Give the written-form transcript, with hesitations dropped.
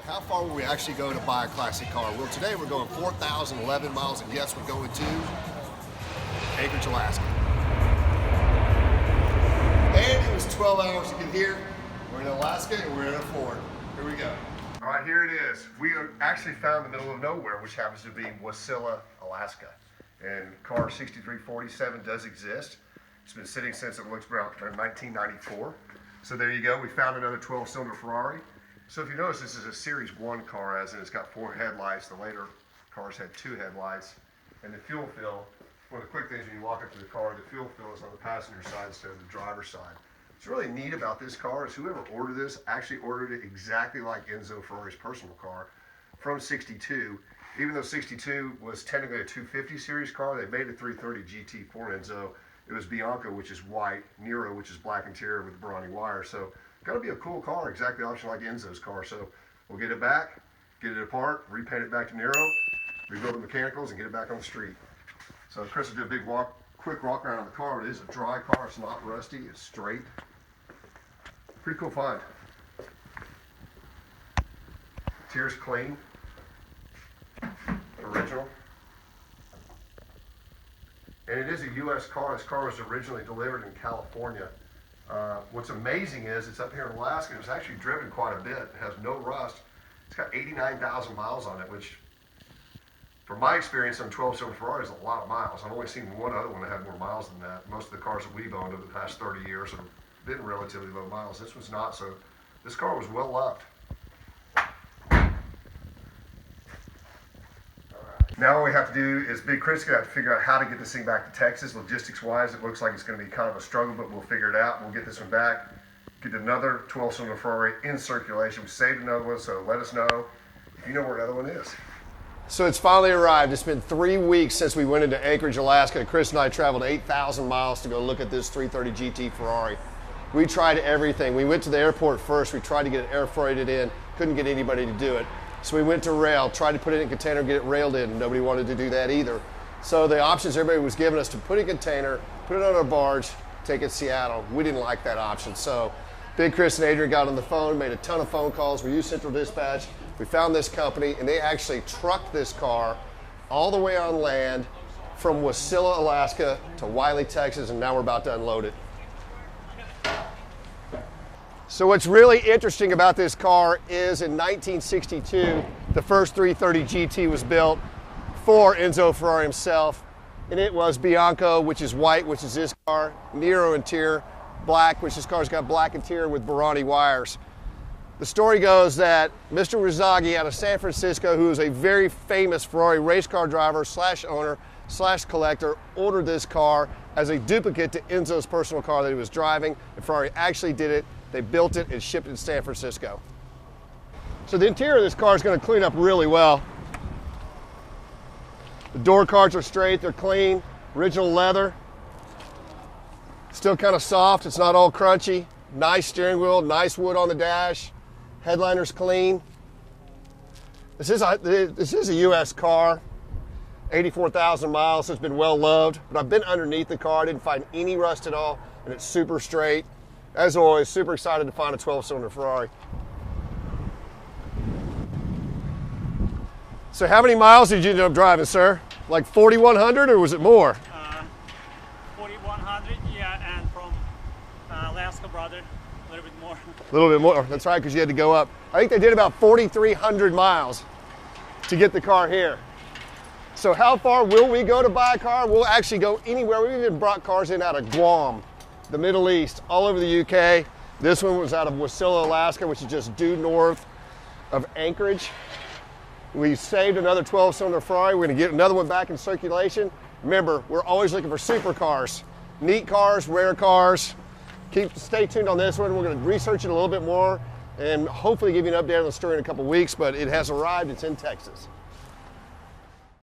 how far will we actually go to buy a classic car? Well, today we're going 4,011 miles, and yes, we're going to Anchorage, Alaska. And it was 12 hours to get here. We're in Alaska and we're in a Ford. Here we go. All right, here it is. We are actually found in the middle of nowhere, which happens to be Wylie, Alaska. And car 6347 does exist. It's been sitting since it looks around 1994. So there you go. We found another 12-cylinder Ferrari. So if you notice, this is a Series 1 car, as in it's got 4 headlights. The later cars had 2 headlights. And the fuel fill, one of the quick things when you walk up to the car, the fuel fill is on the passenger side instead of the driver's side. What's really neat about this car is whoever ordered this actually ordered it exactly like Enzo Ferrari's personal car from 62. Even though 62 was technically a 250 series car, they made a 330 GT for Enzo. It was Bianca, which is white, Nero, which is black interior with brawny wire. So gotta be a cool car, exactly option like Enzo's car. So we'll get it back, get it apart, repaint it back to Nero, rebuild the mechanicals, and get it back on the street. So Chris will do a big quick walk around on the car. It is a dry car, it's not rusty, it's straight. Pretty cool find. Interior's clean, original. And it is a U.S. car. This car was originally delivered in California. What's amazing is it's up here in Alaska. It's actually driven quite a bit. It has no rust. It's got 89,000 miles on it, which, from my experience on 12-cylinder Ferrari, is a lot of miles. I've only seen one other one that had more miles than that. Most of the cars that we've owned over the past 30 years have been relatively low miles. This one's not, so this car was well loved. Now all we have to do is Big Chris is going to have to figure out how to get this thing back to Texas. Logistics-wise, it looks like it's going to be kind of a struggle, but we'll figure it out. We'll get this one back, get another 12-cylinder Ferrari in circulation. We saved another one, so let us know if you know where another one is. So it's finally arrived. It's been 3 weeks since we went into Anchorage, Alaska. Chris and I traveled 8,000 miles to go look at this 330 GT Ferrari. We tried everything. We went to the airport first. We tried to get it air freighted in. Couldn't get anybody to do it. So we went to rail, tried to put it in a container, get it railed in. Nobody wanted to do that either. So the options everybody was giving us to put it in a container, put it on our barge, take it to Seattle. We didn't like that option. So Big Chris and Adrian got on the phone, made a ton of phone calls. We used Central Dispatch. We found this company, and they actually trucked this car all the way on land from Wylie, Alaska to Wylie, Texas, and now we're about to unload it. So what's really interesting about this car is in 1962, the first 330 GT was built for Enzo Ferrari himself, and it was Bianca, which is white, which is this car, Nero interior, black, which this car's got black interior with brawny wires. The story goes that Mr. Wylie out of San Francisco, who is a very famous Ferrari race car driver / owner / collector, ordered this car as a duplicate to Enzo's personal car that he was driving, and Ferrari actually did it. They built it and shipped it to San Francisco. So the interior of this car is going to clean up really well. The door cards are straight, they're clean, original leather. Still kind of soft, it's not all crunchy. Nice steering wheel, nice wood on the dash. Headliner's clean. This is a U.S. car, 84,000 miles, so it's been well loved. But I've been underneath the car, I didn't find any rust at all, and it's super straight. As always, super excited to find a 12-cylinder Ferrari. So how many miles did you end up driving, sir? Like 4,100 or was it more? 4,100, yeah, and from Alaska, brother, a little bit more. A little bit more, that's right, because you had to go up. I think they did about 4,300 miles to get the car here. So how far will we go to buy a car? We'll actually go anywhere. We've even brought cars in out of Guam, the Middle East, all over the UK. This one was out of Wylie, Alaska, which is just due north of Anchorage. We saved another 12-cylinder Ferrari. We're gonna get another one back in circulation. Remember, we're always looking for supercars, neat cars, rare cars. Stay tuned on this one. We're gonna research it a little bit more and hopefully give you an update on the story in a couple weeks, but it has arrived, it's in Texas.